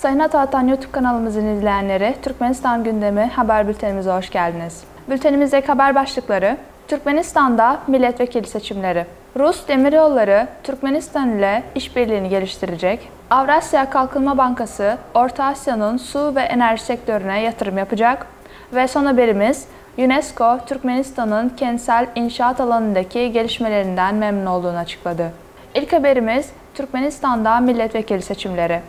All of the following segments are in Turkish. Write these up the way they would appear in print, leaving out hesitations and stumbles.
Sayın Ataatan YouTube kanalımızın izleyenleri, Türkmenistan gündemi haber bültenimize hoş geldiniz. Bültenimizdeki haber başlıkları: Türkmenistan'da milletvekili seçimleri. Rus Demiryolları Türkmenistan ile işbirliğini geliştirecek. Avrasya Kalkınma Bankası Orta Asya'nın su ve enerji sektörüne yatırım yapacak. Ve son haberimiz, UNESCO Türkmenistan'ın kentsel inşaat alanındaki gelişmelerinden memnun olduğunu açıkladı. İlk haberimiz Türkmenistan'da milletvekili seçimleri.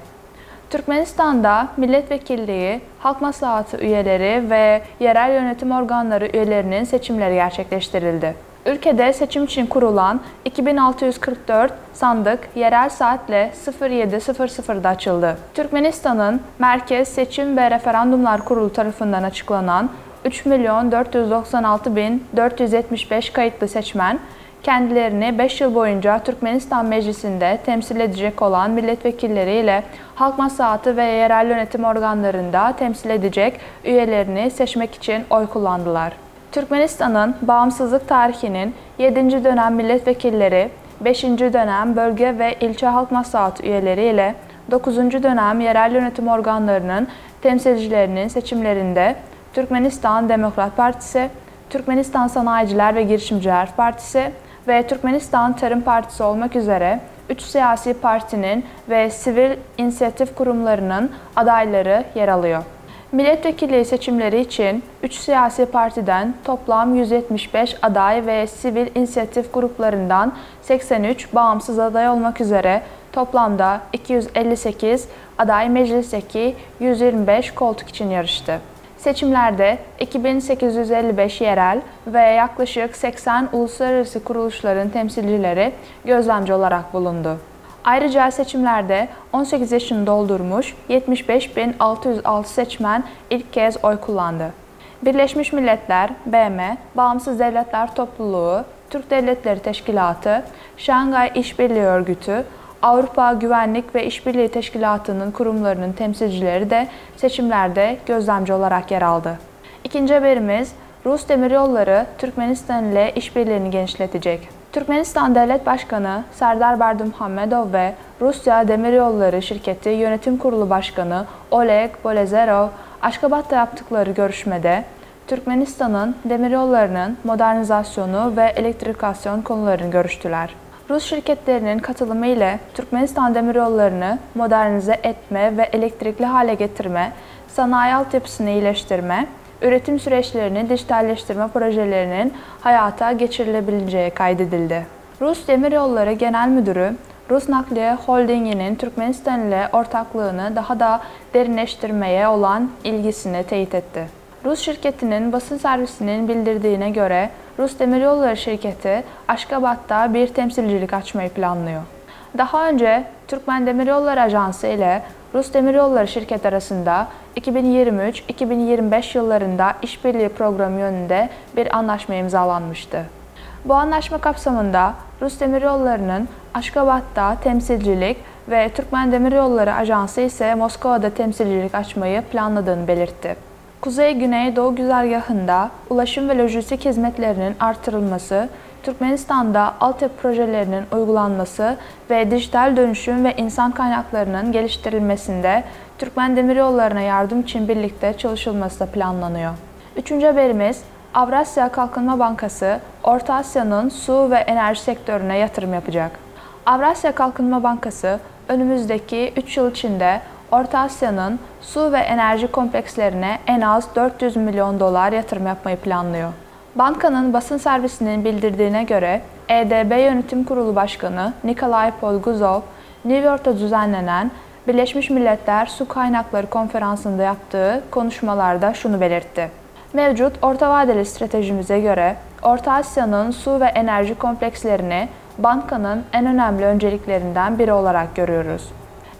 Türkmenistan'da milletvekilliği, halk maslahatı üyeleri ve yerel yönetim organları üyelerinin seçimleri gerçekleştirildi. Ülkede seçim için kurulan 2644 sandık yerel saatle 07.00'da açıldı. Türkmenistan'ın Merkez Seçim ve Referandumlar Kurulu tarafından açıklanan 3.496.475 kayıtlı seçmen, kendilerini 5 yıl boyunca Türkmenistan Meclisi'nde temsil edecek olan milletvekilleriyle halk maslahatı ve yerel yönetim organlarında temsil edecek üyelerini seçmek için oy kullandılar. Türkmenistan'ın bağımsızlık tarihinin 7. dönem milletvekilleri, 5. dönem bölge ve ilçe halk maslahatı üyeleri ile 9. dönem yerel yönetim organlarının temsilcilerinin seçimlerinde Türkmenistan Demokrat Partisi, Türkmenistan Sanayiciler ve Girişimciler Partisi ve Türkmenistan Tarım Partisi olmak üzere 3 siyasi partinin ve sivil inisiyatif kurumlarının adayları yer alıyor. Milletvekilliği seçimleri için 3 siyasi partiden toplam 175 aday ve sivil inisiyatif gruplarından 83 bağımsız aday olmak üzere toplamda 258 aday meclisteki 125 koltuk için yarıştı. Seçimlerde 2855 yerel ve yaklaşık 80 uluslararası kuruluşların temsilcileri gözlemci olarak bulundu. Ayrıca seçimlerde 18 yaşını doldurmuş 75.606 seçmen ilk kez oy kullandı. Birleşmiş Milletler, BM, Bağımsız Devletler Topluluğu, Türk Devletleri Teşkilatı, Şangay İşbirliği Örgütü, Avrupa Güvenlik ve İşbirliği Teşkilatı'nın kurumlarının temsilcileri de seçimlerde gözlemci olarak yer aldı. İkinci haberimiz, Rus Demiryolları Türkmenistan ile işbirliğini genişletecek. Türkmenistan Devlet Başkanı Serdar Berdimuhamedov ve Rusya Demiryolları Şirketi Yönetim Kurulu Başkanı Oleg Bolezerov, Aşkabat'ta yaptıkları görüşmede Türkmenistan'ın demiryollarının modernizasyonu ve elektrifikasyon konularını görüştüler. Rus şirketlerinin katılımı ile Türkmenistan demiryollarını modernize etme ve elektrikli hale getirme, sanayi altyapısını iyileştirme, üretim süreçlerini dijitalleştirme projelerinin hayata geçirilebileceği kaydedildi. Rus Demiryolları Genel Müdürü, Rus Nakliye Holdingi'nin Türkmenistan ile ortaklığını daha da derinleştirmeye olan ilgisini teyit etti. Rus şirketinin basın servisinin bildirdiğine göre Rus Demiryolları şirketi Aşkabat'ta bir temsilcilik açmayı planlıyor. Daha önce Türkmen Demiryolları Ajansı ile Rus Demiryolları şirketi arasında 2023-2025 yıllarında işbirliği programı yönünde bir anlaşma imzalanmıştı. Bu anlaşma kapsamında Rus Demiryolları'nın Aşkabat'ta temsilcilik ve Türkmen Demiryolları Ajansı ise Moskova'da temsilcilik açmayı planladığını belirtti. Kuzey-Güney-Doğu güzergahında ulaşım ve lojistik hizmetlerinin artırılması, Türkmenistan'da altyapı projelerinin uygulanması ve dijital dönüşüm ve insan kaynaklarının geliştirilmesinde Türkmen Demiryolları'na yardım için birlikte çalışılması da planlanıyor. Üçüncü haberimiz, Avrasya Kalkınma Bankası Orta Asya'nın su ve enerji sektörüne yatırım yapacak. Avrasya Kalkınma Bankası önümüzdeki 3 yıl içinde Orta Asya'nın su ve enerji komplekslerine en az 400 milyon dolar yatırım yapmayı planlıyor. Bankanın basın servisinin bildirdiğine göre EDB Yönetim Kurulu Başkanı Nikolay Polguzov, New York'ta düzenlenen Birleşmiş Milletler Su Kaynakları Konferansı'nda yaptığı konuşmalarda şunu belirtti. Mevcut orta vadeli stratejimize göre Orta Asya'nın su ve enerji komplekslerini bankanın en önemli önceliklerinden biri olarak görüyoruz.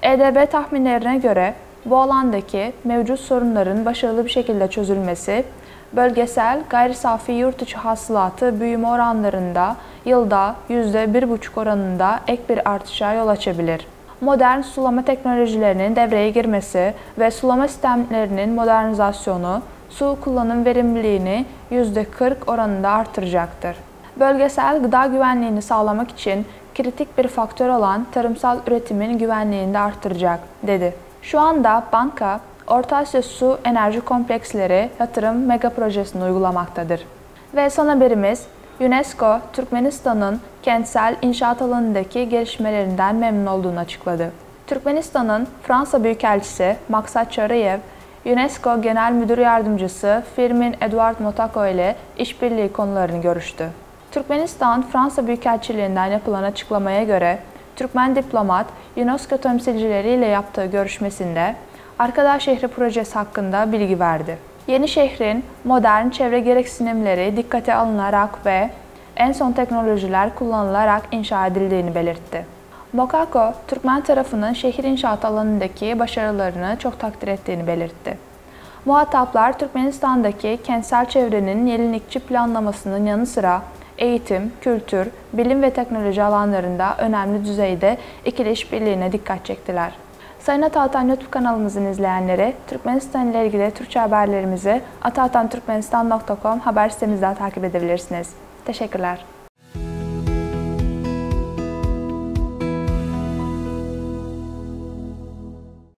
EDB tahminlerine göre bu alandaki mevcut sorunların başarılı bir şekilde çözülmesi, bölgesel gayri safi yurt içi hasılatı büyüme oranlarında yılda %1,5 oranında ek bir artışa yol açabilir. Modern sulama teknolojilerinin devreye girmesi ve sulama sistemlerinin modernizasyonu su kullanım verimliliğini %40 oranında artıracaktır. Bölgesel gıda güvenliğini sağlamak için kritik bir faktör olan tarımsal üretimin güvenliğini de artıracak, dedi. Şu anda banka, Orta Asya Su Enerji Kompleksleri Yatırım Mega Projesi'ni uygulamaktadır. Ve son haberimiz, UNESCO, Türkmenistan'ın kentsel inşaat alanındaki gelişmelerinden memnun olduğunu açıkladı. Türkmenistan'ın Fransa Büyükelçisi Maksat Çarayev, UNESCO Genel Müdür Yardımcısı Firmin Eduard Motako ile işbirliği konularını görüştü. Türkmenistan, Fransa Büyükelçiliğinden yapılan açıklamaya göre, Türkmen diplomat, UNESCO temsilcileriyle yaptığı görüşmesinde Arkadaş Şehri projesi hakkında bilgi verdi. Yeni şehrin modern çevre gereksinimleri dikkate alınarak ve en son teknolojiler kullanılarak inşa edildiğini belirtti. Mokako, Türkmen tarafının şehir inşaat alanındaki başarılarını çok takdir ettiğini belirtti. Muhataplar, Türkmenistan'daki kentsel çevrenin yenilikçi planlamasının yanı sıra eğitim, kültür, bilim ve teknoloji alanlarında önemli düzeyde ikili işbirliğine dikkat çektiler. Sayın Ataatan YouTube kanalımızın izleyenleri, Türkmenistan ile ilgili Türkçe haberlerimizi ataatanturkmenistan.com haber sitemizden takip edebilirsiniz. Teşekkürler.